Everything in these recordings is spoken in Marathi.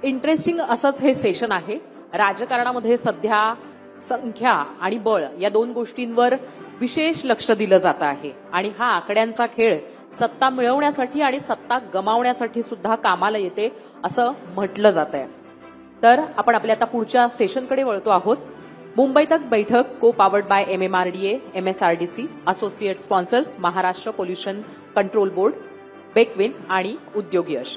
इंटरेस्टिंग असंच हे सेशन आहे. राजकारणामध्ये सध्या संख्या आणि बळ या दोन गोष्टींवर विशेष लक्ष दिलं जात आहे आणि हा आकड्यांचा खेळ सत्ता मिळवण्यासाठी आणि सत्ता गमावण्यासाठी सुद्धा कामाला येते असं म्हटलं जात आहे. तर आपण आपल्या आता पुढच्या सेशनकडे वळतो आहोत. मुंबई तक बैठक को powered by MMRDA, MSRDC, associate sponsors Maharashtra pollution control board, बेकविन आणि उद्योग यश.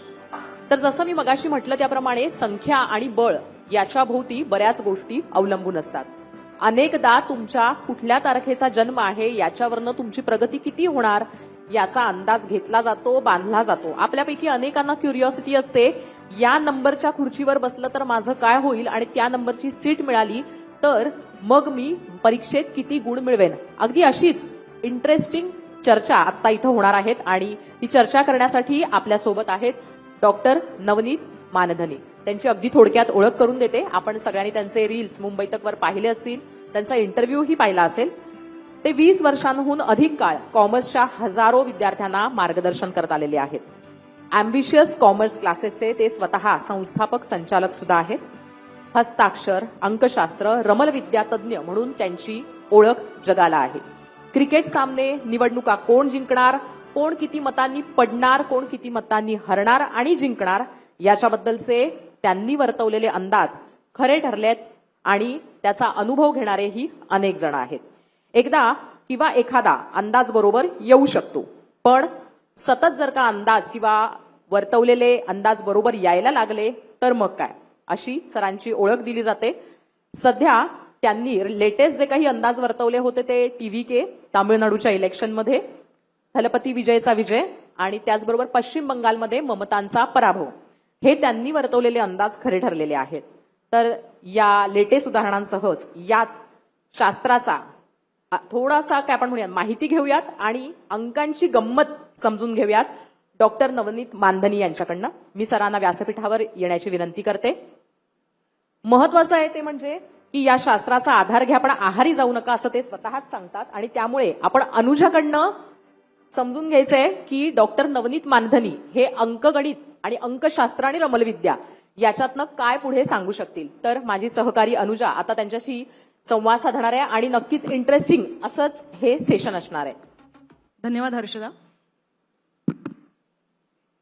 तर जसं मी मगाशी म्हटलं त्याप्रमाणे संख्या आणि बळ याच्या भोवती बऱ्याच गोष्टी अवलंबून असतात. अनेकदा तुमच्या कुठल्या तारखेचा जन्म आहे याच्यावरनं तुमची प्रगती किती होणार याचा अंदाज घेतला जातो, बांधला जातो. आपल्यापैकी अनेकांना क्युरिओसिटी असते, या नंबरच्या खुर्चीवर बसलं तर माझं काय होईल आणि त्या नंबरची सीट मिळाली तर मग मी परीक्षेत किती गुण मिळवेन. अगदी अशीच इंटरेस्टिंग चर्चा आता इथं होणार आहेत आणि ती चर्चा करण्यासाठी आपल्यासोबत आहेत डॉक्टर नवनीत मानधनी. त्यांची अगदी थोडक्यात ओळख करून देते. आपण सगळ्यांनी त्यांचे रील्स मुंबई तकवर पाहिले असतील, त्यांचा इंटरव्ह्यूही पाहिला असेल. ते 20 वर्षांहून अधिक काळ कॉमर्सच्या हजारो विद्यार्थ्यांना मार्गदर्शन करत आलेले आहेत. अँबिशियस कॉमर्स क्लासेसचे ते स्वतः संस्थापक संचालक सुद्धा आहेत. हस्ताक्षर, अंकशास्त्र, रमलविद्या तज्ज्ञ म्हणून त्यांची ओळख जगाला आहे. क्रिकेट सामने, निवडणुका कोण जिंकणार, कोण किती मतांनी पडणार, कोण किती मतांनी हरणार आणि जिंकणार याच्याबद्दलचे त्यांनी वर्तवलेले अंदाज खरे ठरलेत आणि त्याचा अनुभव घेणारेही अनेक जण आहेत. एकदा किंवा एखादा अंदाज बरोबर येऊ शकतो, पण सतत जर का अंदाज किंवा वर्तवलेले अंदाज बरोबर यायला लागले तर मग काय, अशी सरांची ओळख दिली जाते. सध्या त्यांनी लेटेस्ट जे काही अंदाज वर्तवले होते ते TVK तामिळनाडूच्या इलेक्शनमध्ये थलपती विजयचा विजय आणि त्याचबरोबर पश्चिम बंगालमध्ये ममतांचा पराभव, हे त्यांनी वर्तवलेले अंदाज खरे ठरलेले आहेत. तर या लेटेस्ट उदाहरणांसहच याच शास्त्राचा थोडासा काय आपण म्हणूयात माहिती घेऊयात आणि अंकांची गंमत समजून घेऊयात डॉक्टर नवनीत मानधनी यांच्याकडनं. मी सरांना व्यासपीठावर येण्याची विनंती करते. महत्वाचं आहे ते म्हणजे की या शास्त्राचा आधार घ्या पण आहारी जाऊ नका असं ते स्वतःच सांगतात आणि त्यामुळे आपण अनुजाकडनं समजून घ्यायचंय की डॉक्टर नवनीत मानधनी हे अंकगणित आणि अंकशास्त्र आणि रमलविद्या याच्यातनं काय पुढे सांगू शकतील. तर माझी सहकारी अनुजा आता त्यांच्याशी संवाद साधणार आहे आणि नक्कीच इंटरेस्टिंग असंच हे सेशन असणार आहे. धन्यवाद हर्षदा.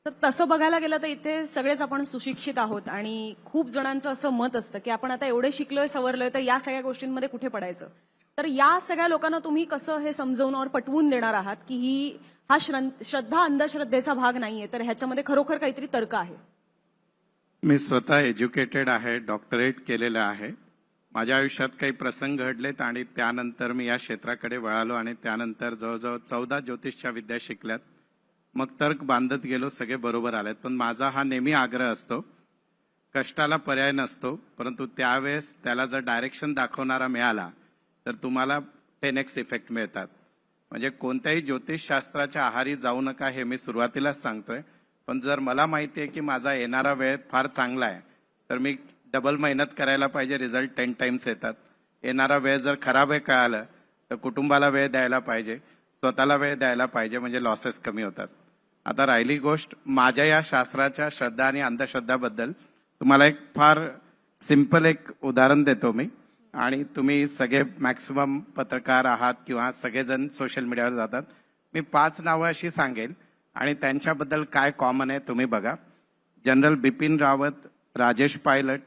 तर तसं बघायला गेलं तर इथे सगळेच आपण सुशिक्षित आहोत आणि खूप जणांचं असं मत असतं की आपण आता एवढे शिकलोय, सवरलोय, तर या सगळ्या गोष्टींमध्ये कुठे पडायचं. तर या सगळ्या लोकांना तुम्ही कसं हे समजवून और पटवून देणार आहात की हा श्रद्धा अंधश्रद्धेचा भाग नाहीये, तर ह्याच्यामध्ये खरोखर काहीतरी तर्क आहे. मी स्वतः एज्युकेटेड आहे, डॉक्टरेट केलेलं आहे. माझ्या आयुष्यात काही प्रसंग घडलेत आणि त्यानंतर मी या क्षेत्राकडे वळालो आणि त्यानंतर जवळजवळ 14 ज्योतिषच्या विद्या शिकल्यात. मग तर्क बांधत गेलो, सगळे बरोबर आलेत. पण माझा हा नेहमी आग्रह असतो, कष्टाला पर्याय नसतो, परंतु त्यावेळेस त्याला जर डायरेक्शन दाखवणारा मिळाला तर तुम्हाला 10x इफेक्ट मिळतात. म्हणजे कोणत्याही ज्योतिषशास्त्राच्या आहारी जाऊ नका हे मी सुरुवातीलाच सांगतोय. पण जर मला माहिती आहे की माझा येणारा वेळ फार चांगला आहे तर मी डबल मेहनत करायला पाहिजे, रिझल्ट 10 टाइम्स येतात. येणारा वेळ जर खराब आहे कळालं तर कुटुंबाला वेळ द्यायला पाहिजे, स्वतःला वेळ द्यायला पाहिजे, म्हणजे लॉसेस कमी होतात. आता राहिली गोष्ट माझ्या या शास्त्राच्या श्रद्धा आणि अंधश्रद्धाबद्दल, तुम्हाला एक फार सिंपल एक उदाहरण देतो मी. आणि तुम्ही सगळे मॅक्सिमम पत्रकार आहात किंवा सगळेजण सोशल मीडियावर जातात. मी 5 नावं अशी सांगेल आणि त्यांच्याबद्दल काय कॉमन आहे तुम्ही बघा. जनरल बिपिन रावत, राजेश पायलट,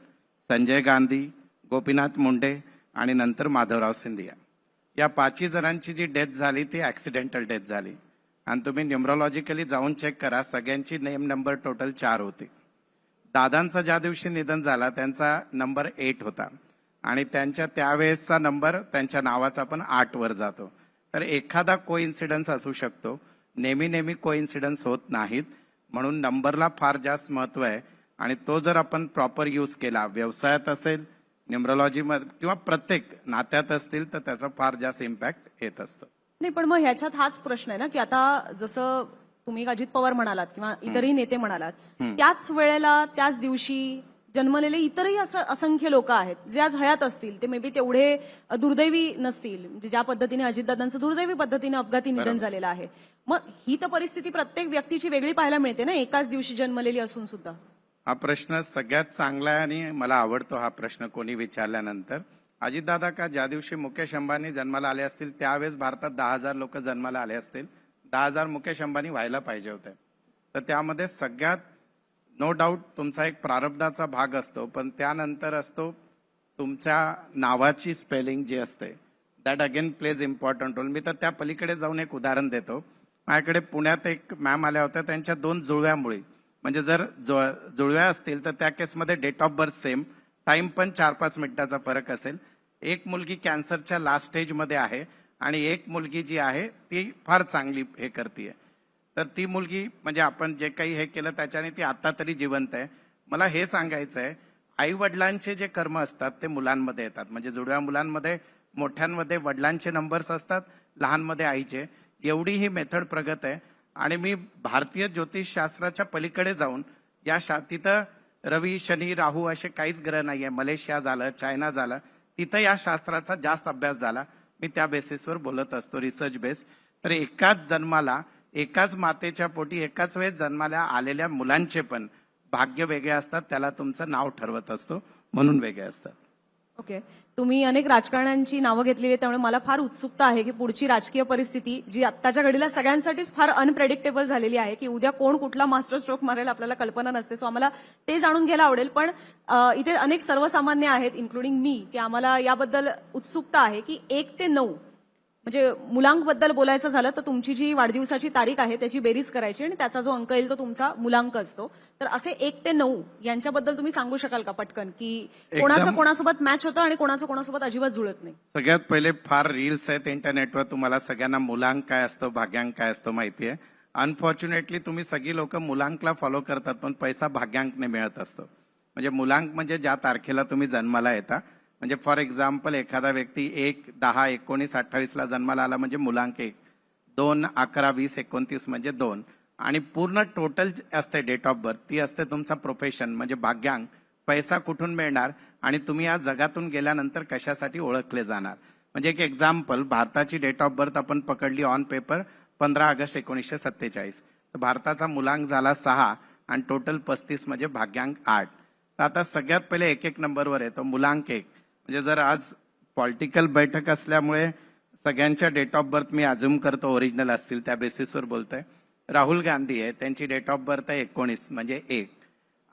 संजय गांधी, गोपीनाथ मुंडे आणि नंतर माधवराव सिंधिया. या 5 जणांची जी डेथ झाली ती ऍक्सिडेंटल डेथ झाली आणि तुम्ही न्यूमरोलॉजिकली जाऊन चेक करा, सगळ्यांची नेम नंबर टोटल 4 होते. दादांचा ज्या दिवशी निधन झाला त्यांचा नंबर 8 होता आणि त्यांच्या त्यावेळेसचा नंबर त्यांच्या नावाचा पण 8 वर जातो. तर एखादा कोइन्सिडन्स असू शकतो, नेहमी कोइन्सिडन्स होत नाहीत. म्हणून नंबरला फार जास्त महत्व आहे आणि तो जर आपण प्रॉपर यूज केला, व्यवसायात असेल, न्यूमरोलॉजीमध्ये किंवा प्रत्येक नात्यात असतील, तर त्याचा फार जास्त इम्पॅक्ट येत असतो. नाही, पण मग ह्याच्यात हाच प्रश्न आहे ना की आता जसं तुम्ही अजित पवार म्हणालात किंवा इतरही नेते म्हणालात, त्याच वेळेला त्याच दिवशी जन्मलेले इतरही असंख्य लोक आहेत जे आज हयात असतील, ते मे बी तेवढे दुर्दैवी नसतील, म्हणजे ज्या पद्धतीने अजितदादांचं दुर्दैवी पद्धतीने अपघाती निधन झालेलं आहे. मग ही तर परिस्थिती प्रत्येक व्यक्तीची वेगळी पाहायला मिळते ना, एकाच दिवशी जन्मलेली असून सुद्धा. हा प्रश्न सगळ्यात चांगला आहे आणि मला आवडतो हा प्रश्न कोणी विचारल्यानंतर. अजितदादा, का ज्या दिवशी मुकेश अंबानी जन्माला आले असतील त्यावेळेस भारतात 10,000 लोक जन्माला आले असतील, 10,000 मुकेश अंबानी व्हायला पाहिजे होते. तर त्यामध्ये सगळ्यात नो डाऊट तुमचा एक प्रारब्धाचा भाग असतो, पण त्यानंतर असतो तुमच्या नावाची स्पेलिंग जी असते, that again plays important role. मी तर त्या पलीकडे जाऊन एक उदाहरण देतो. माझ्याकडे पुण्यात एक मॅम आल्या होत्या, त्यांच्या 2 जुळव्या मुली, म्हणजे जर जुळव्या असतील तर त्या केसमध्ये date of birth same, time पण 4-5 मिनिटाचा फरक असेल. एक मुलगी कॅन्सरच्या लास्ट स्टेजमध्ये आहे आणि एक मुलगी जी आहे ती फार चांगली हे करते. तर ती मुलगी म्हणजे आपण जे काही हे केलं त्याच्याने ती आता तरी जिवंत आहे. मला हे सांगायचं आहे, आई वडिलांचे जे कर्म असतात ते मुलांमध्ये येतात. म्हणजे जुळव्या मुलांमध्ये मोठ्यांमध्ये वडिलांचे नंबर्स असतात, लहानमध्ये आईचे. एवढी ही मेथड प्रगत आहे. आणि मी भारतीय ज्योतिषशास्त्राच्या पलीकडे जाऊन तिथं रवी, शनी, राहू असे काहीच ग्रह नाहीये. मलेशिया झालं, चायना झालं, तिथं या शास्त्राचा जास्त अभ्यास झाला. मी त्या बेसिसवर बोलत असतो, रिसर्च बेस. तर एकाच जन्माला, एकाच मातेच्या पोटी एकाच वेळेस जन्माला आलेल्या मुलांचे पण भाग्य वेगळे असतात. त्याला तुमचं नाव ठरवत असतो म्हणून वेगळे असतात. ओके, तुम्ही अनेक राजकारण्यांची नावं घेतलेली आहेत, त्यामुळे मला फार उत्सुकता आहे की पुढची राजकीय परिस्थिती जी आत्ताच्या घडीला सगळ्यांसाठीच फार अनप्रेडिक्टेबल झालेली आहे, की उद्या कोण कुठला मास्टर स्ट्रोक मारेल आपल्याला कल्पना नसते. सो आम्हाला ते जाणून घ्यायला आवडेल. पण इथे अनेक सर्वसामान्य आहेत, इन्क्लुडिंग मी, की आम्हाला याबद्दल उत्सुकता आहे की 1 ते 9 म्हणजे मुलांकबद्दल बोलायचं झालं तर तुमची जी वाढदिवसाची तारीख आहे त्याची बेरीज करायची आणि त्याचा जो अंक येईल तो तुमचा मुलांक असतो. तर असे 1 ते 9 यांच्याबद्दल तुम्ही सांगू शकाल का पटकन, की कोणाचं कोणासोबत मॅच होतं आणि कोणाचं कोणासोबत अजिबात जुळत नाही? सगळ्यात पहिले फार रील्स आहेत इंटरनेटवर, तुम्हाला सगळ्यांना मुलांक काय असतो, भाग्यांक काय असतो माहिती आहे. अनफॉर्च्युनेटली तुम्ही सगळी लोक मुलांकला फॉलो करतात, पण पैसा भाग्यांकने मिळत असतो. म्हणजे मुलांक म्हणजे ज्या तारखेला तुम्ही जन्माला येता. म्हणजे फॉर एक्झाम्पल एखादा व्यक्ती 1-10-19-28 जन्माला आला म्हणजे मुलांक 1, 2-11-20-29 म्हणजे 2, आणि पूर्ण टोटल असते डेट ऑफ बर्थ ती असते तुमचा प्रोफेशन म्हणजे भाग्यांक. पैसा कुठून मिळणार आणि तुम्ही या जगातून गेल्यानंतर कशासाठी ओळखले जाणार. म्हणजे एक एक्झाम्पल, भारताची डेट ऑफ बर्थ आपण पकडली ऑन पेपर 15 ऑगस्ट 1947. तर भारताचा मुलांक झाला 6 आणि टोटल 35 म्हणजे भाग्यांक 8. तर आता सगळ्यात पहिले एक नंबरवर येतो मुलांक 1. म्हणजे जर आज पॉलिटिकल बैठक असल्यामुळे सगळ्यांच्या डेट ऑफ बर्थ मी अज्युम करतो ओरिजिनल असतील त्या बेसिसवर बोलतोय. राहुल गांधी आहे, त्यांची डेट ऑफ बर्थ आहे 19 म्हणजे 1.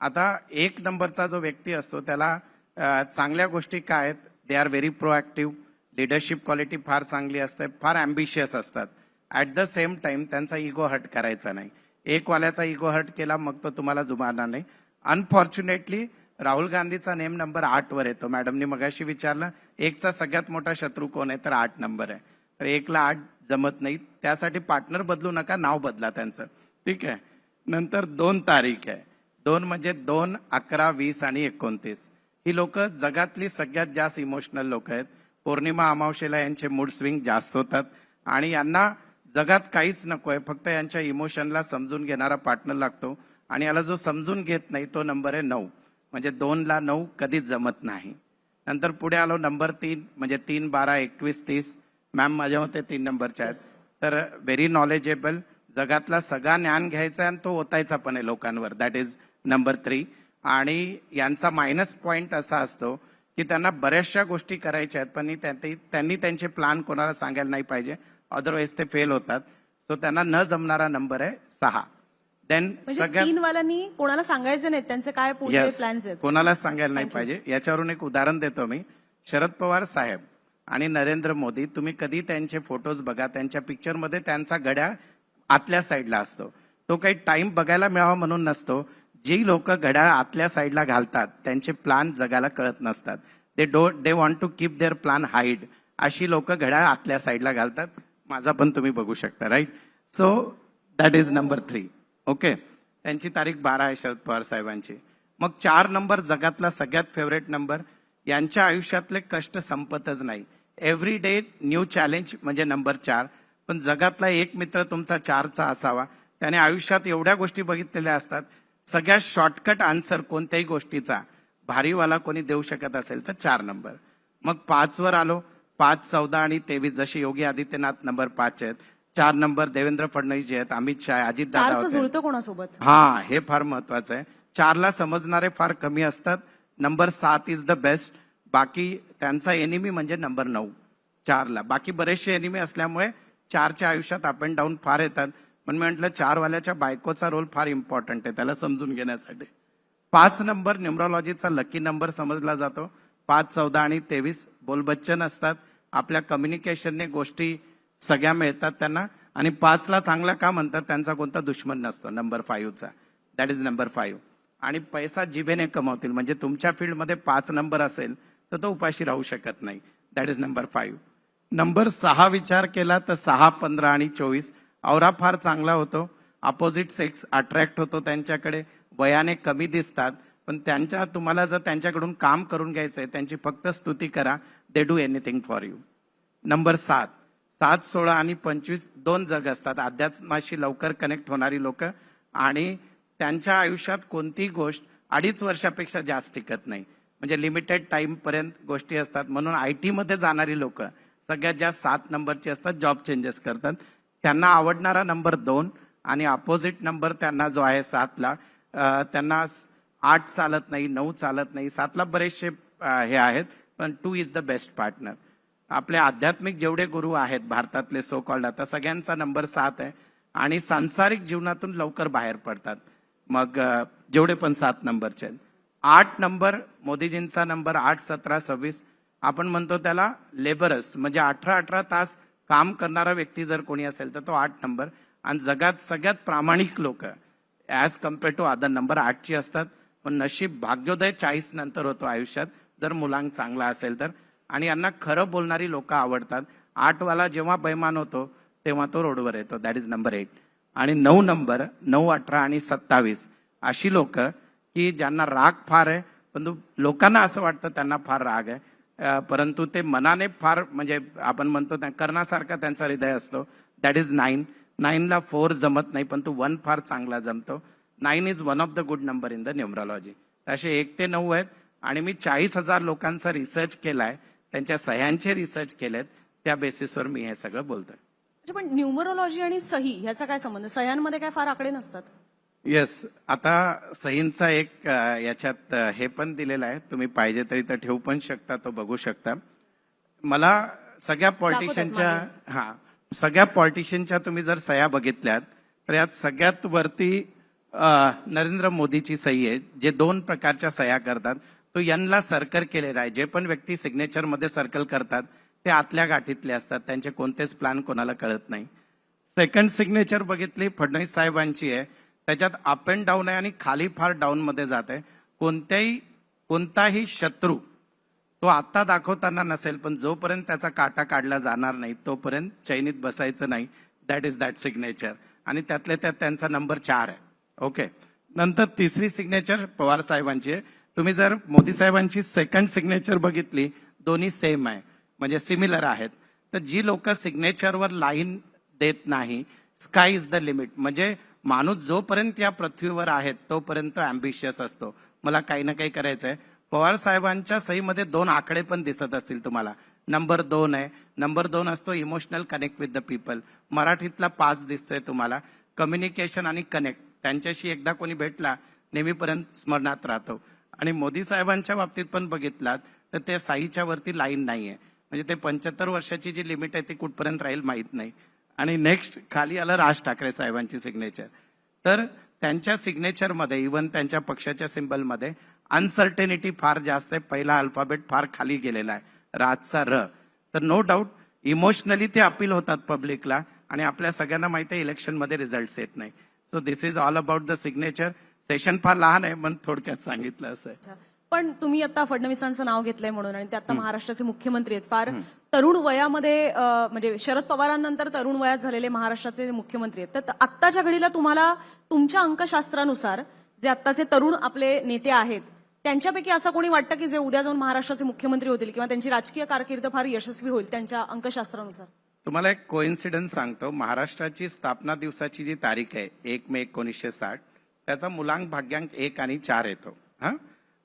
आता 1 नंबरचा जो व्यक्ती असतो त्याला चांगल्या गोष्टी काय आहेत, they are very proactive, leadership quality फार चांगली असते, फार अँबिशियस असतात. ॲट द सेम टाइम त्यांचा इगो हर्ट करायचा नाही. 1 वाल्याचा इगो हर्ट केला मग तो तुम्हाला जुमानणार नाही. अनफॉर्च्युनेटली राहुल गांधीचा नेम नंबर 8 वर येतो. मॅडमनी मगाशी विचारलं 1चा सगळ्यात मोठा शत्रू कोण आहे, तर 8 नंबर आहे. तर 1ला 8 जमत नाही, त्यासाठी पार्टनर बदलू नका, नाव बदला त्यांचं, ठीक आहे. नंतर 2 तारीख आहे. 2 म्हणजे 2, 11, 20 आणि 29. ही लोक जगातली सगळ्यात जास्त इमोशनल लोक आहेत. पौर्णिमा अमावस्येला यांचे मूड स्विंग जास्त होतात आणि यांना जगात काहीच नकोय, फक्त यांच्या इमोशनला समजून घेणारा पार्टनर लागतो. आणि याला जो समजून घेत नाही तो नंबर आहे 9. म्हणजे 2ला 9 कधीच जमत नाही. नंतर पुढे आलो नंबर 3 म्हणजे 3, 12, 21, 30. मॅम माझ्या मते 3 नंबरच्या आहेत. तर व्हेरी नॉलेजेबल, जगातला सगळा ज्ञान घ्यायचा आणि तो ओतायचा पण आहे लोकांवर, दॅट इज नंबर 3. आणि यांचा मायनस पॉइंट असा असतो की त्यांना बऱ्याचशा गोष्टी करायच्या आहेत, पण त्यांनी त्यांचे प्लॅन कोणाला सांगायला नाही पाहिजे, अदरवाईज ते फेल होतात. सो त्यांना न जमणारा नंबर आहे 6. देन म्हणजे 3 वाल्यांनी कोणाला सांगायचं नाही त्यांचे काय पुढचे प्लॅन्स आहेत, कोणाला सांगायला नाही पाहिजे. याच्यावरून एक उदाहरण देतो मी. शरद पवार साहेब आणि नरेंद्र मोदी, तुम्ही कधी त्यांचे फोटोज बघा, त्यांच्या पिक्चरमध्ये त्यांचा घड्याळ आतल्या साईडला असतो. तो काही टाइम बघायला मिळावा म्हणून नसतो. जी लोक घड्याळ आतल्या साईडला घालतात त्यांचे प्लॅन जगाला कळत नसतात. They want to keep their plan hide. अशी लोक घड्याळ आतल्या साईडला घालतात. माझा पण तुम्ही बघू शकता, right. So that is number 3. Okay, त्यांची तारीख 12 आहे शरद पवार साहेबांची. मग 4 नंबर जगातला सगळ्यात फेवरेट नंबर. यांच्या आयुष्यातले कष्ट संपतच नाही. एव्हरी डे न्यू चॅलेंज म्हणजे नंबर 4. पण जगातला एक मित्र तुमचा 4चा असावा, त्याने आयुष्यात एवढ्या गोष्टी बघितलेल्या असतात, सगळ्यात शॉर्टकट आन्सर कोणत्याही गोष्टीचा भारीवाला कोणी देऊ शकत असेल तर 4 नंबर. मग 5 वर आलो. 5, 14 आणि 23 जसे योगी आदित्यनाथ नंबर 5 आहेत. 4 नंबर देवेंद्र फडणवीस जे आहेत, अमित शहा, अजित दादा जुळतं कोणासोबत? हा, हे फार महत्वाचं आहे. 4ला समजणारे फार कमी असतात. Number 7 is the best. बाकी त्यांचा एनिमी म्हणजे नंबर 9 4ला. बाकी बरेचसे एनिमी असल्यामुळे 4च्या आयुष्यात अप अँड डाऊन फार येतात. पण मी म्हटलं 4वाल्याच्या बायकोचा रोल फार इम्पॉर्टंट आहे त्याला समजून घेण्यासाठी. 5 नंबर न्यूमरॉलॉजीचा लकी नंबर समजला जातो. 5, 14 आणि 23 बोलबच्चन असतात. आपल्या कम्युनिकेशनने गोष्टी सगळ्या मिळतात त्यांना. आणि 5ला चांगला का म्हणतात, त्यांचा कोणता दुश्मन नसतो. नंबर 5चा, दॅट इज नंबर 5. आणि पैसा जिभेने कमावतील. म्हणजे तुमच्या फील्डमध्ये 5 नंबर असेल तर तो उपाशी राहू शकत नाही. That is number 5. नंबर 6 विचार केला तर 6, 15 आणि 24 औरा फार चांगला होतो. अपोजिट सेक्स अट्रॅक्ट होतो त्यांच्याकडे. वयाने कमी दिसतात पण तुम्हाला जर त्यांच्याकडून काम करून घ्यायचंय, त्यांची फक्त स्तुती करा. They do anything for you. Number 7, 16 आणि 25 2 जग असतात. अध्यात्माशी लवकर कनेक्ट होणारी लोक आणि त्यांच्या आयुष्यात कोणतीही गोष्ट 2.5 वर्षापेक्षा जास्त टिकत नाही. म्हणजे लिमिटेड टाइम पर्यंत गोष्टी असतात. म्हणून IT मध्ये जाणारी लोक सगळ्यात जास्त 7 नंबरची असतात. जॉब चेंजेस करतात. त्यांना आवडणारा नंबर 2 आणि अपोजिट नंबर त्यांना जो आहे 7ला, त्यांना 8 चालत नाही, 9 चालत नाही. 7ला बरेचसे हे आहेत पण 2 इज द बेस्ट पार्टनर. आपले आध्यात्मिक जेवढे गुरु आहेत भारतातले सो कॉल्ड, आता सगळ्यांचा नंबर 7 आहे आणि सांसारिक जीवनातून लवकर बाहेर पडतात. मग जेवढे पण 7 नंबरचे आहेत. 8 नंबर मोदीजींचा नंबर 8, 17, 26 आपण म्हणतो त्याला लेबरस, म्हणजे 18 तास काम करणारा व्यक्ती जर कोणी असेल तर तो 8 नंबर. आणि जगात सगळ्यात प्रामाणिक लोक as compare to other number 8ची असतात. पण नशीब भाग्योदय 40 नंतर होतो आयुष्यात जर मुलांक चांगला असेल तर. आणि यांना खरं बोलणारी लोक आवडतात. 8वाला जेव्हा बैमान होतो तेव्हा तो रोडवर येतो. That is number 8. आणि 9 नंबर 9, 18 आणि 27 अशी लोक की ज्यांना राग फार आहे पण लोकांना असं वाटतं त्यांना फार राग आहे, परंतु ते मनाने फार म्हणजे आपण म्हणतो कर्णासारखा त्यांचा हृदय असतो. That is 9. 9ला 4 जमत नाही पण 1 फार चांगला जमतो. 9 is one of the good number in the numerology. असे 1 ते 9 आहेत. आणि मी 40,000 लोकांचा रिसर्च केलाय, त्यांच्या सह्यांचे रिसर्च केलेत, त्या बेसिसवर मी हे सगळं बोलतोय. अच्छा, पण न्यूमरोलॉजी आणि सही ह्याचा काय संबंध? सह्यांमध्ये काय फार आकडे नसतात? येस, आता सहींचा एक याच्यात हे पण दिलेला आहे, तुम्ही पाहिजे तरी तर ठेवू पण शकता, तो बघू शकता. मला सगळ्या पॉलिटिशियनच्या तुम्ही जर सह्या बघितल्यात तर यात सगळ्यात वरती नरेंद्र मोदीची सही आहे, जे 2 प्रकारच्या सह्या करतात. तो यांना सर्कल केलेला आहे. जे पण व्यक्ती सिग्नेचर मध्ये सर्कल करतात ते आतल्या गाठीतले असतात, त्यांचे कोणतेच प्लॅन कोणाला कळत नाही. सेकंड सिग्नेचर बघितली फडणवीस साहेबांची आहे, त्याच्यात अप अँड डाऊन आहे आणि खाली फार डाऊन मध्ये जात आहे. कोणताही शत्रू तो आता दाखवताना नसेल पण जोपर्यंत त्याचा काटा काढला जाणार नाही तोपर्यंत चैनीत बसायचं नाही. That is that signature. आणि त्यातल्या त्यात त्यांचा नंबर 4 आहे. ओके. नंतर तिसरी सिग्नेचर पवार साहेबांची आहे. तुम्ही जर मोदी साहेबांची सेकंड सिग्नेचर बघितली, दोन्ही सेम आहे म्हणजे सिमिलर आहेत. तर जी लोक सिग्नेचरवर लाईन देत नाही, स्काय इज द लिमिट, म्हणजे माणूस जोपर्यंत या पृथ्वीवर आहे तोपर्यंत अँबिशियस असतो, मला काही ना काही करायचंय. पवार साहेबांच्या सहीमध्ये 2 आकडे पण दिसत असतील तुम्हाला. नंबर 2 आहे. नंबर 2 असतो emotional connect with the people. मराठीतला 5 दिसतोय तुम्हाला. कम्युनिकेशन आणि कनेक्ट, त्यांच्याशी एकदा कोणी भेटला नेहमीपर्यंत स्मरणात राहतो. आणि मोदी साहेबांच्या बाबतीत पण बघितलात तर ते साईच्या वरती लाईन नाहीये, म्हणजे ते 75 वर्षाची जी लिमिट आहे ती कुठपर्यंत राहील माहित नाही. आणि नेक्स्ट खाली आलं राज ठाकरे साहेबांची सिग्नेचर. तर त्यांच्या सिग्नेचरमध्ये इव्हन त्यांच्या पक्षाच्या सिम्बलमध्ये अनसर्टेनिटी फार जास्त आहे. पहिला अल्फाबेट फार खाली गेलेला आहे, राजचा र. तर नो डाऊट इमोशनली ते अपील होतात पब्लिकला आणि आपल्या सगळ्यांना माहिती आहे इलेक्शनमध्ये रिझल्ट येत नाही. So this is all about the signature. Session फार लहान आहे पण थोडक्यात सांगितलं असं आहे. पण तुम्ही आता फडणवीसांचं नाव घेतलंय म्हणून, आणि ते आता महाराष्ट्राचे मुख्यमंत्री आहेत. फार तरुण वयामध्ये म्हणजे शरद पवारांनंतर तरुण वयात झालेले महाराष्ट्राचे मुख्यमंत्री आहेत. तर आत्ताच्या घडीला तुम्हाला तुमच्या अंकशास्त्रानुसार जे आत्ताचे तरुण आपले नेते आहेत त्यांच्यापैकी असं कोणी वाटतं की जे उद्या जाऊन महाराष्ट्राचे मुख्यमंत्री होतील किंवा त्यांची राजकीय कारकीर्द फार यशस्वी होईल त्यांच्या अंकशास्त्रानुसार? तुम्हाला एक कोइन्सिडन्स सांगतो. महाराष्ट्राची स्थापना दिवसाची जी तारीख आहे 1 मे 1960, त्याचा मुलांक भाग्यांक 1 आणि 4 येतो.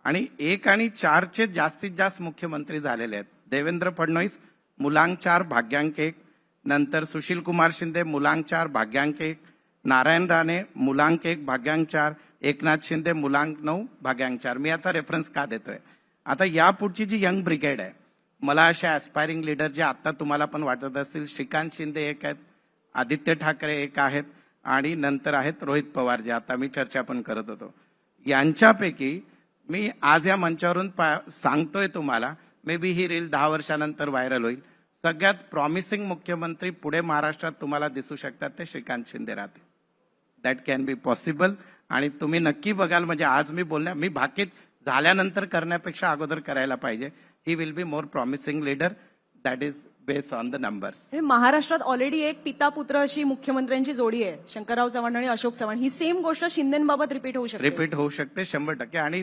आणि 1 आणि 4चे जास्तीत जास्त मुख्यमंत्री झालेले आहेत. देवेंद्र फडणवीस मुलांक 4 भाग्यांक 1, नंतर सुशील कुमार शिंदे मुलांक 4 भाग्यांक 1, नारायण राणे मुलांक 1 भाग्यांक 4, एकनाथ शिंदे मुलांक 9 भाग्यांक 4. मी याचा रेफरन्स का देतोय? आता यापुढची जी यंग ब्रिगेड आहे, मला अशा ऍस्पायरिंग लीडर जे आता तुम्हाला पण वाटत असतील, श्रीकांत शिंदे एक आहेत, आदित्य ठाकरे एक आहेत आणि नंतर आहेत रोहित पवार, जे आता मी चर्चा पण करत होतो. यांच्यापैकी मी आज या मंचावरून सांगतोय तुम्हाला, मे बी ही रील 10 वर्षानंतर व्हायरल होईल. सगळ्यात प्रॉमिसिंग मुख्यमंत्री पुढे महाराष्ट्रात तुम्हाला दिसू शकतात ते श्रीकांत शिंदे राहते. That can be possible. आणि तुम्ही नक्की बघाल, म्हणजे आज मी भाकीत झाल्यानंतर करण्यापेक्षा अगोदर करायला पाहिजे. He will be more promising leader. That is based on the numbers. महाराष्ट्रात ऑलरेडी एक पिता पुत्र अशी मुख्यमंत्र्यांची जोडी आहे, शंकरराव चव्हाण आणि अशोक चव्हाण. ही सेम गोष्ट शिंदेबाबत रिपीट होऊ शकते. रिपीट होऊ शकते 100%. आणि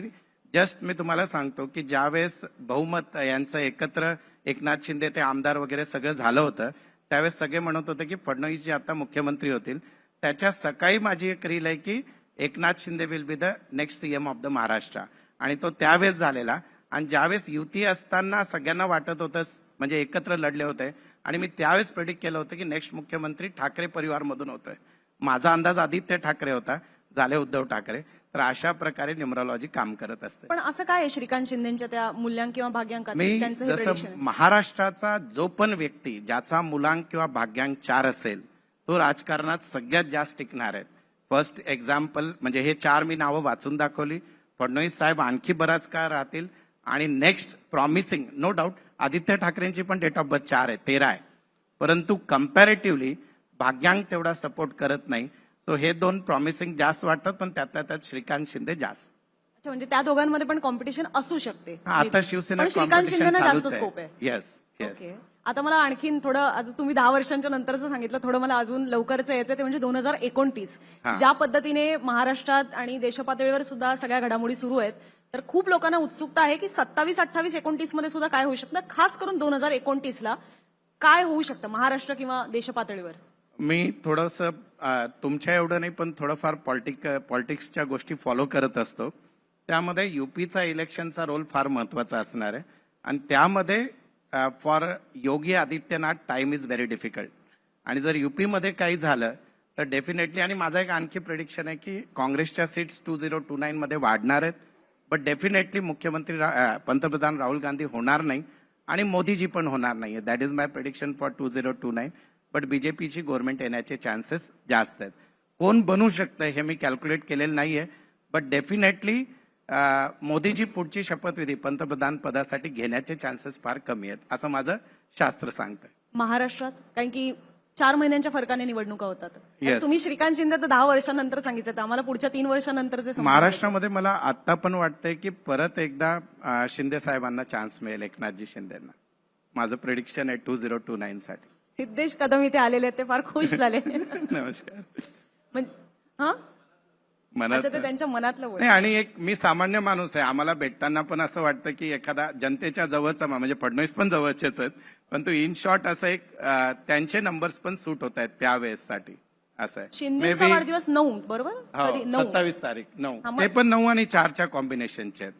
जस्ट मी तुम्हाला सांगतो की ज्यावेळेस बहुमत यांचं एकत्र एकनाथ शिंदे ते आमदार वगैरे सगळं झालं होतं, त्यावेळेस सगळे म्हणत होते की फडणवीस जे आता मुख्यमंत्री होतील, त्याच्या सकाळी माझी एक रील आहे की Eknath Shinde will be the next CM of the Maharashtra. आणि तो त्यावेळेस झालेला. आणि ज्यावेळेस युती असताना सगळ्यांना वाटत होतं, म्हणजे एकत्र लढले होते, आणि मी त्यावेळेस प्रेडिक्ट केलं होतं की नेक्स्ट मुख्यमंत्री ठाकरे परिवारमधून होतोय. माझा अंदाज आदित्य ठाकरे होता, झाले उद्धव ठाकरे. तर अशा प्रकारे न्यूमरॉलॉजी काम करत असते. पण असं काय आहे श्रीकांत शिंदेच्या त्या मूल्यांक किंवा भाग्यांकात मी त्यांचं हे जसं prediction आहे? महाराष्ट्राचा जो पण व्यक्ती ज्याचा मुलांक किंवा भाग्यांक 4 असेल, तो राजकारणात सगळ्यात जास्त टिकणार आहे. फर्स्ट एक्झाम्पल म्हणजे हे 4 मी नावं वाचून दाखवली. फडणवीस साहेब आणखी बराच काळ राहतील. आणि next promising no doubt Aditya ठाकरेंची पण डेट ऑफ बर्थ 4 आहे, 13 आहे. परंतु कम्पॅरेटिव्हली भाग्यांक तेवढा सपोर्ट करत नाही. सो हे 2 प्रॉमिसिंग जास्त वाटतात, पण त्यातल्या त्यात श्रीकांत शिंदे जास्त. अच्छा, म्हणजे त्या दोघांमध्ये पण कॉम्पिटिशन असू शकते. आता शिवसेना पण श्रीकांत शिंदेना जास्त स्कोप आहे. Yes yes. ओके. आता मला आणखीन थोडं, आज तुम्ही 10 वर्षांच्या नंतरचं सांगितलं, थोडं मला अजून लवकरच यायचं ते म्हणजे 2029. ज्या पद्धतीने महाराष्ट्रात आणि देशपातळीवर सुद्धा सगळ्या घडामोडी सुरू आहेत, तर खूप लोकांना उत्सुकता आहे की 27, 28, 29 मध्ये सुद्धा काय होऊ शकतं. खास करून 2029ला काय होऊ शकतं महाराष्ट्र किंवा देशपातळीवर? मी थोडंसं तुमच्या एवढं नाही, पण थोडंफार पॉलिटिक्सच्या गोष्टी फॉलो करत असतो. त्यामध्ये युपीचा इलेक्शनचा रोल फार महत्वाचा असणार आहे. आणि त्यामध्ये for Yogi Adityanath time is very difficult. आणि जर युपीमध्ये काही झालं तर डेफिनेटली, आणि माझा एक आणखी प्रेडिक्शन आहे की काँग्रेसच्या सीट्स 2029 मध्ये वाढणार आहेत. बट डेफिनेटली मुख्यमंत्री पंतप्रधान राहुल गांधी होणार नाही आणि मोदीजी पण होणार नाहीये. That is my prediction for 2029. But बीजेपीची गव्हर्नमेंट येण्याचे चान्सेस जास्त आहेत. कोण बनू शकतं हे मी कॅल्क्युलेट केलेलं नाहीये. बट डेफिनेटली मोदीजी पुढची शपथविधी पंतप्रधान पदासाठी घेण्याचे चान्सेस फार कमी आहेत, असं माझं शास्त्र सांगतंय. महाराष्ट्रात कारण की 4 महिन्यांच्या फरकाने निवडणुका होतात. Yes. तुम्ही श्रीकांत शिंदे तर 10 वर्षानंतर सांगितलं, आम्हाला पुढच्या 3 वर्षानंतरचे समजलं. महाराष्ट्रामध्ये मला आता पण वाटतंय की परत एकदा शिंदे साहेबांना चान्स मिळेल, एकनाथजी शिंदेना. माझं प्रेडिक्शन आहे 2029 साठी. सिद्धेश कदम इथे आलेले आहेत, ते फार खुश झाले. नमस्कार. म्हणजे हा मनात अच्छा, ते त्यांच्या मनातलं बोल. नाही. आणि एक मी सामान्य माणूस आहे, आम्हाला भेटताना पण असं वाटतं की एखादा जनतेच्या जवळचा म्हणजे फडणवीस पण जवळचेच आहेत, पण तो इन शॉर्ट असं एक त्यांचे नंबर्स पण सूट होत आहेत त्यावेळेससाठी असं आहे. शिंदेचा वाढदिवस 9 बरोबर? कधी? 9. 27 तारीख 9. हा, मग- ते पण 9 आणि 4च्या कॉम्बिनेशनचे आहेत.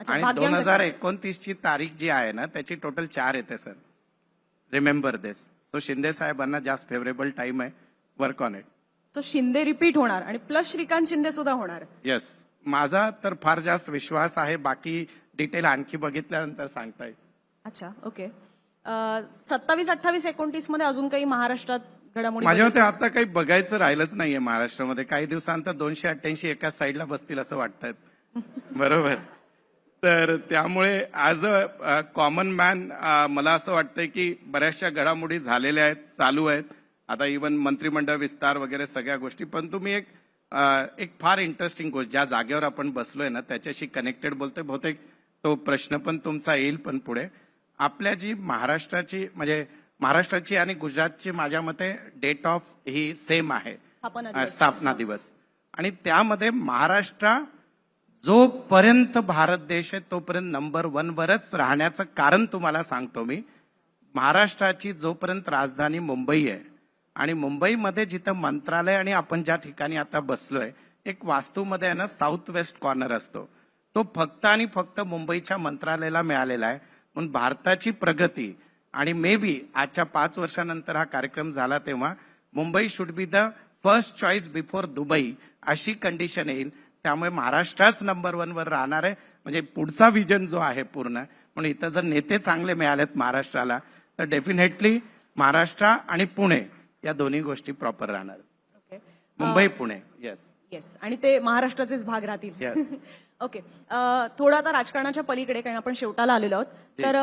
अच्छा, आणि भाग्यांक 2029ची तारीख जी आहे ना, त्याची टोटल 4 येते सर. रिमेंबर दिस. सो शिंदे साहेबांना जास्त फेवरेबल टाइम आहे. Work on it. So Shinde repeat होणार आणि प्लस श्रीकांत शिंदे सुद्धा होणार. येस. माझा तर फार जास्त विश्वास आहे. बाकी डिटेल आणखी बघितल्यानंतर सांगता येईल. अच्छा, ओके. 27, 28, 29 मध्ये अजून काही महाराष्ट्रात घडामोडी? माझ्या मते आता काही बघायचं राहिलंच नाहीये महाराष्ट्रामध्ये. काही दिवसांतर 288 एकाच साईडला बसतील असं वाटतंय. बरोबर. तर त्यामुळे ॲज अ कॉमन मॅन मला असं वाटतंय की बऱ्याचशा घडामोडी झालेल्या आहेत, चालू आहेत. आता इव्हन मंत्रिमंडळ विस्तार वगैरे सगळ्या गोष्टी. पण तुम्ही एक फार इंटरेस्टिंग गोष्ट, ज्या जागेवर आपण बसलोय ना त्याच्याशी कनेक्टेड बोलतोय. बहुतेक तो प्रश्न पण तुमचा येईल पण पुढे. आपल्या जी महाराष्ट्राची आणि गुजरातची माझ्या मते डेट ऑफ ही सेम आहे, स्थापना दिवस. आणि त्यामध्ये महाराष्ट्र जोपर्यंत भारत देश आहे तोपर्यंत नंबर 1 वरच राहण्याचं कारण तुम्हाला सांगतो मी. महाराष्ट्राची जोपर्यंत राजधानी मुंबई आहे आणि मुंबईमध्ये जिथं मंत्रालय आणि आपण ज्या ठिकाणी आता बसलोय, एक वास्तूमध्ये आहे ना साऊथ वेस्ट कॉर्नर असतो, तो फक्त आणि फक्त मुंबईच्या मंत्रालयाला मिळालेला आहे. म्हणून भारताची प्रगती आणि मे बी आजच्या 5 वर्षानंतर हा कार्यक्रम झाला तेव्हा Mumbai should be the first choice before Dubai अशी कंडिशन येईल. त्यामुळे महाराष्ट्रच नंबर 1 वर राहणार आहे. म्हणजे पुढचा विजन जो आहे पूर्ण, म्हणून इथं जर नेते चांगले मिळालेत महाराष्ट्राला तर डेफिनेटली महाराष्ट्र आणि पुणे या दोन्ही गोष्टी प्रॉपर राहणार. मुंबई पुणे येस येस, आणि ते महाराष्ट्राचेच भाग राहतील. Yes. ओके, थोडं आता राजकारणाच्या पलीकडे, कारण आपण शेवटाला आलेलो आहोत, तर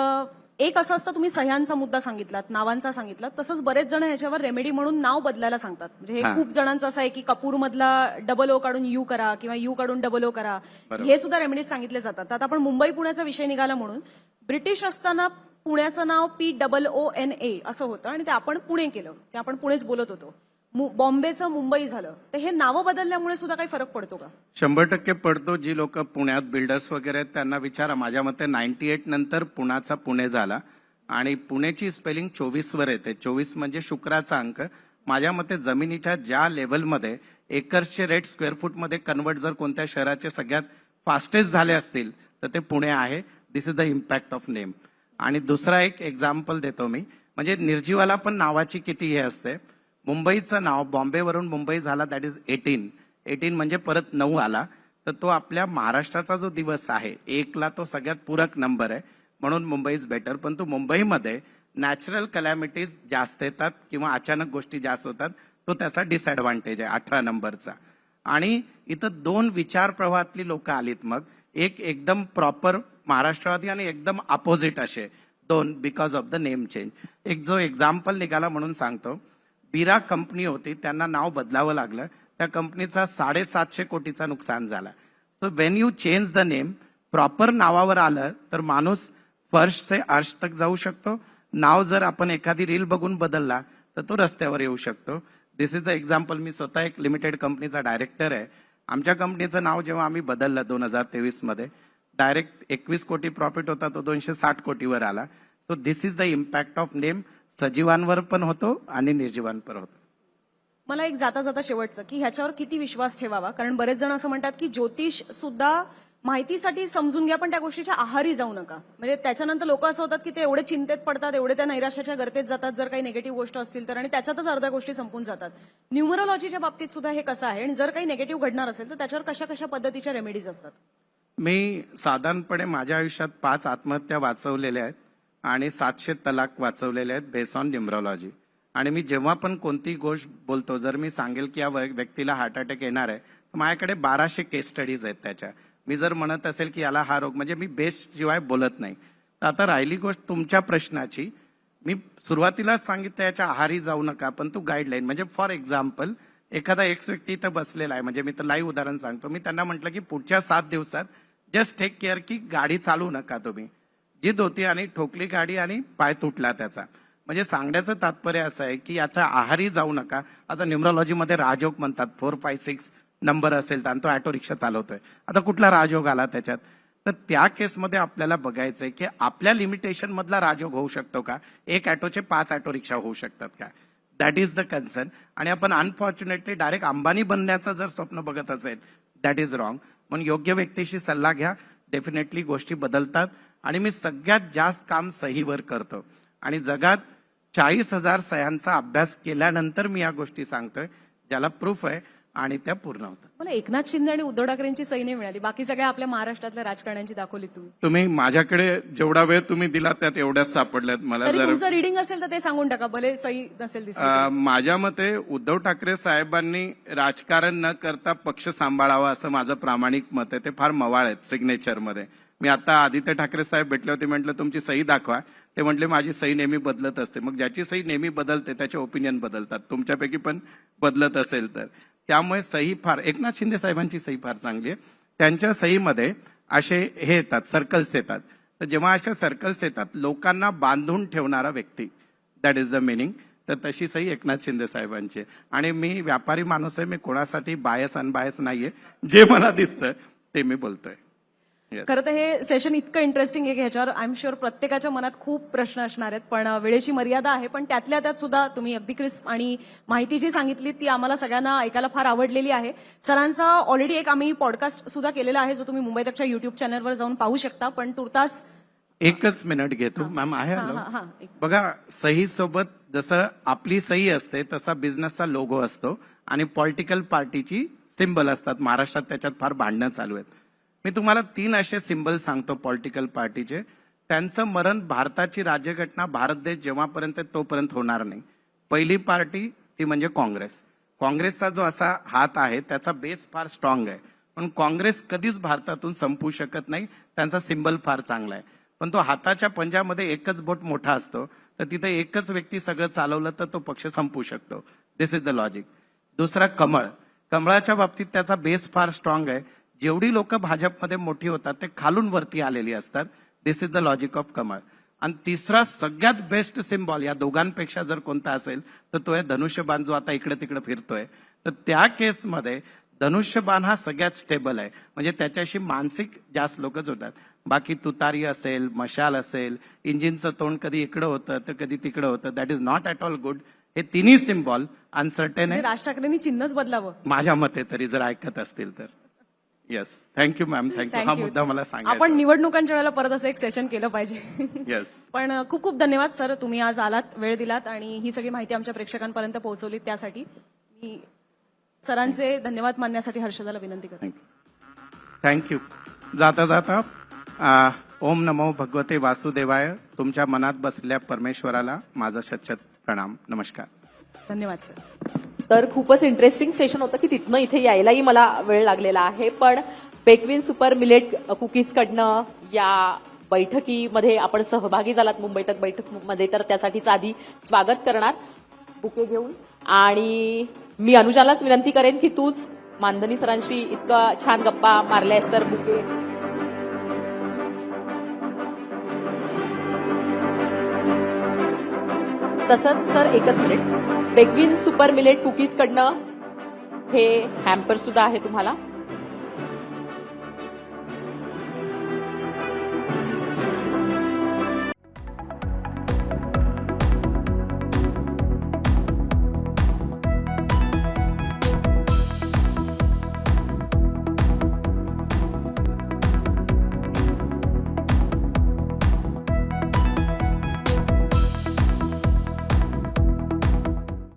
एक असं असतं, तुम्ही सह्यांचा मुद्दा सांगितलात, नावांचा सांगितलात, तसंच बरेच जण ह्याच्यावर रेमेडी म्हणून नाव बदलायला सांगतात. म्हणजे हे खूप जणांचं असं आहे की कपूर मधला डबल ओ काढून यू करा किंवा यू काढून डबल ओ करा, हे सुद्धा रेमेडीज सांगितले जातात. आता आपण मुंबई पुण्याचा विषय निघाला म्हणून, ब्रिटिश असताना पुण्याचं नाव POONA असं होतं आणि ते आपण पुणे केलं, ते आपण पुणेच बोलत होतो. बॉम्बेचं मुंबई झालं, तर हे नावं बदलल्यामुळे सुद्धा काही फरक पडतो का? 100% पडतो. जी लोक पुण्यात बिल्डर्स वगैरे आहेत त्यांना विचारा. माझ्या मते 98 नंतर पुण्याचा पुणे झाला आणि पुणेची स्पेलिंग 24 वर येते. 24 म्हणजे शुक्राचा अंक. माझ्या मते जमिनीच्या ज्या लेवलमध्ये एकर्सचे रेट स्क्वेअर फूटमध्ये कन्वर्ट जर कोणत्या शहराचे सगळ्यात फास्टेस्ट झाले असतील तर ते पुणे आहे. This is the impact of name. आणि दुसरा एक एक्झाम्पल देतो मी, म्हणजे निर्जीवाला पण नावाची किती हे असते. मुंबईचं नाव बॉम्बेवरून मुंबई झाला, दॅट इज 18 म्हणजे परत 9 आला. तर तो आपल्या महाराष्ट्राचा जो दिवस आहे 1ला तो सगळ्यात पूरक नंबर आहे, म्हणून मुंबई इज बेटर. पण तो मुंबईमध्ये नॅचरल कलॅमिटीज जास्त येतात किंवा अचानक गोष्टी जास्त होतात, तो त्याचा डिसएडव्हान्टेज आहे 18 नंबरचा. आणि इथं 2 विचार प्रवाहातली लोक आलीत. मग एक एकदम प्रॉपर महाराष्ट्रवादी आणि एकदम अपोजिट असे 2 because of the name change. एक जो एक्झाम्पल निघाला म्हणून सांगतो, बिरा कंपनी होती, त्यांना नाव बदलावं लागलं. त्या कंपनीचा 750 कोटीचा नुकसान झाला. So when you change the name, proper नावावर आलं तर माणूस फर्स्ट से अर्श तक जाऊ शकतो. नाव जर आपण एखादी रील बघून बदलला तर तो रस्त्यावर येऊ शकतो. दिस इज द एक्झाम्पल. मी स्वतः एक लिमिटेड कंपनीचा डायरेक्टर आहे. आमच्या कंपनीचं नाव जेव्हा आम्ही बदललं 2023 मध्ये, डायरेक्ट 21 कोटी प्रॉफिट होता, तो 260 कोटीवर आला. So this is the impact of name. सजीवांवर पण होतो आणि निर्जीवांवर होतो. मला एक जाता जाता शेवटचं, की ह्याच्यावर किती विश्वास ठेवावा, कारण बरेच जण असं म्हणतात की ज्योतिष सुद्धा माहितीसाठी समजून घ्या, पण त्या गोष्टीच्या आहारी जाऊ नका. म्हणजे त्याच्यानंतर लोक असं होतात की ते एवढे चिंतेत पडतात, एवढे त्या नैराश्याच्या गर्तेत जातात जर काही निगेटिव्ह गोष्ट असतील तर, आणि त्याच्यातच अर्ध्या गोष्टी संपून जातात. न्यूमरोलॉजीच्या बाबतीत सुद्धा हे कसं आहे, आणि जर काही निगेटिव्ह घडणार असेल तर त्याच्यावर कशा कशा पद्धतीच्या रेमेडीज असतात? मी साधारणपणे माझ्या आयुष्यात 5 आत्महत्या वाचवलेल्या आहेत आणि 700 तलाक वाचवलेले आहेत बेस ऑन न्यूमरोलॉजी. आणि मी जेव्हा पण कोणती गोष्ट बोलतो, जर मी सांगेल की या व्यक्तीला हार्ट अटॅक येणार आहे, तर माझ्याकडे 1200 केस स्टडीज आहेत त्याच्या. मी जर म्हणत असेल की याला हा रोग, म्हणजे मी बेस शिवाय बोलत नाही. तर आता राहिली गोष्ट तुमच्या प्रश्नाची, मी सुरुवातीलाच सांगितलं याच्या आहारी जाऊ नका, पण तू गाईडलाईन, म्हणजे फॉर एक्झाम्पल एखादा एक्स व्यक्ती इथं बसलेला आहे, म्हणजे मी तर लाईव्ह उदाहरण सांगतो. मी त्यांना म्हटलं की पुढच्या 7 दिवसात जस्ट टेक केअर की गाडी चालू नका तुम्ही. जिद होती आणि ठोकली गाडी आणि पाय तुटला त्याचा. म्हणजे सांगण्याचं तात्पर्य असं आहे की याच्या आहारी जाऊ नका. आता न्यूमरोलॉजीमध्ये राजयोग म्हणतात, 4, 5, 6 नंबर असेल तर, तो ऑटो रिक्षा चालवतोय. आता कुठला राजयोग आला त्याच्यात, तर त्या केसमध्ये आपल्याला बघायचंय की आपल्या लिमिटेशन मधला राजयोग होऊ शकतो का, 1 ऑटोचे 5 ऑटो रिक्षा होऊ शकतात का, दॅट इज द कन्सर्न. आणि आपण अनफॉर्च्युनेटली डायरेक्ट अंबानी बनण्याचं जर स्वप्न बघत असेल, दॅट इज रॉंग. म्हणून योग्य व्यक्तीशी सल्ला घ्या, डेफिनेटली गोष्टी बदलतात. आणि मी सगळ्यात जास्त काम सहीवर करतो आणि जगात 40,000 सह्यांचा अभ्यास केल्यानंतर मी या गोष्टी सांगतोय, ज्याला प्रूफ आहे आणि त्या पूर्ण होतात. मला एकनाथ शिंदे आणि उद्धव ठाकरेंची सही नाही मिळाली, बाकी सगळ्या आपल्या महाराष्ट्रातल्या राजकारण्यांची दाखवली तुम्ही माझ्याकडे जेवढा वेळ तुम्ही दिला त्यात एवढ्याच सापडल्यात मला. तरी जर तुमचं रिडिंग असेल तर ते सांगून टाका, भले सही नसेल दिसली. माझ्या मते उद्धव ठाकरे साहेबांनी राजकारण न करता पक्ष सांभाळावा असं माझं प्रामाणिक मत आहे. ते फार मवाळ आहेत सिग्नेचरमध्ये. मी आता आदित्य ठाकरे साहेब भेटले होते, म्हटलं तुमची सही दाखवा. ते म्हटले माझी सही नेहमी बदलत असते. मग ज्याची सही नेहमी बदलते त्याचे ओपिनियन बदलतात, तुमच्यापैकी पण बदलत असेल तर. त्यामुळे सही फार, एकनाथ शिंदे साहेबांची सही फार चांगली आहे. त्यांच्या सहीमध्ये असे हे येतात, सर्कल्स येतात. तर जेव्हा अशा सर्कल्स येतात, लोकांना बांधून ठेवणारा व्यक्ती, दॅट इज द मिनिंग. तर तशी सही एकनाथ शिंदे साहेबांची. आणि मी व्यापारी माणूस आहे, मी कोणासाठी बायस अनबायस नाहीये. जे मला दिसतं ते मी बोलतोय. खरं तर हे सेशन इतकं इंटरेस्टिंग आहे की ह्याच्यावर आय एम शुअर प्रत्येकाच्या मनात खूप प्रश्न असणार आहेत, पण वेळेची मर्यादा आहे. पण त्यातल्या त्यात सुद्धा तुम्ही अगदी क्रिस्प आणि माहिती जी सांगितली ती आम्हाला सगळ्यांना ऐकायला फार आवडलेली आहे. सरांचा ऑलरेडी एक आम्ही पॉडकास्ट सुद्धा केलेला आहे, जो तुम्ही मुंबई तकच्या युट्यूब चॅनलवर जाऊन पाहू शकता. पण तुर्तास एकच मिनिट घेतो मॅम, आहे बघा. सही सोबत जसं आपली सही असते तसा बिझनेसचा लोगो असतो आणि पॉलिटिकल पार्टीची सिम्बल असतात. महाराष्ट्रात त्याच्यात फार भांडणं चालू आहेत. मी तुम्हाला 3 असे सिम्बल सांगतो पॉलिटिकल पार्टीचे. त्यांचं मरण भारताची राज्यघटना भारत देश जेव्हापर्यंत तोपर्यंत होणार नाही. पहिली पार्टी ती म्हणजे काँग्रेस. काँग्रेसचा जो असा हात आहे त्याचा बेस फार स्ट्रॉंग आहे, पण काँग्रेस कधीच भारतातून संपू शकत नाही. त्यांचा सिम्बल फार चांगला आहे, पण तो हाताच्या पंजामध्ये एकच बोट मोठा असतो, तर तिथे एकच व्यक्ती सगळं चालवलं तर तो पक्ष संपू शकतो. दिस इज द लॉजिक. दुसरा कमळ. कमळाच्या बाबतीत त्याचा बेस फार स्ट्रॉंग आहे. जेवढी लोक भाजपमध्ये मोठी होतात ते खालून वरती आलेली असतात. दिस इज द लॉजिक ऑफ कमळ. आणि तिसरा सगळ्यात बेस्ट सिम्बॉल या दोघांपेक्षा जर कोणता असेल तर तो आहे धनुष्यबाण, जो आता इकडे तिकडे फिरतोय. तर त्या केसमध्ये धनुष्यबाण हा सगळ्यात स्टेबल आहे, म्हणजे त्याच्याशी मानसिक जास्त लोक जोडतात. बाकी तुतारी असेल, मशाल असेल, इंजिनचं तोंड कधी इकडं होतं तर कधी तिकडं होतं. That is not at all good. हे तिन्ही सिम्बॉल अनसर्टेन आहे राज ठाकरेंनी चिन्हच बदलावं माझ्या मते तरी, जर ऐकत असतील तर. Yes, thank you ma'am, thank you. हा मुद्दा मला आपण सांगायचा. निवडणुकांच्या वेळेला परत असं एक सेशन केलं पाहिजे. येस, पण खूप खूप धन्यवाद सर, तुम्ही आज आलात, वेळ दिलात आणि ही सगळी माहिती आमच्या प्रेक्षकांपर्यंत पोहोचवली. त्यासाठी मी सरांचे धन्यवाद मानण्यासाठी हर्षदाला विनंती करते. थँक्यू. जाता जाता ओम नमो भगवते वासुदेवाय. तुमच्या मनात बसलेल्या परमेश्वराला माझा शतशत प्रणाम. नमस्कार. धन्यवाद सर. तर खूपच इंटरेस्टिंग सेशन होतं की तिथनं इथे यायलाही मला वेळ लागलेला आहे. पण पेक्विन सुपर मिलेट कुकीजकडनं या बैठकीमध्ये आपण सहभागी झालात मुंबई तक बैठकमध्ये, तर त्यासाठीच आधी स्वागत करणार बुके घेऊन. आणि मी अनुजालाच विनंती करेन की तूच मानधनी सरांशी इतका छान गप्पा मारल्यास तर बुके तसंच सर एकच मिनिट, पेक्विन सुपर मिलेट कुकीजकडनं हे हॅम्पर सुद्धा आहे तुम्हाला.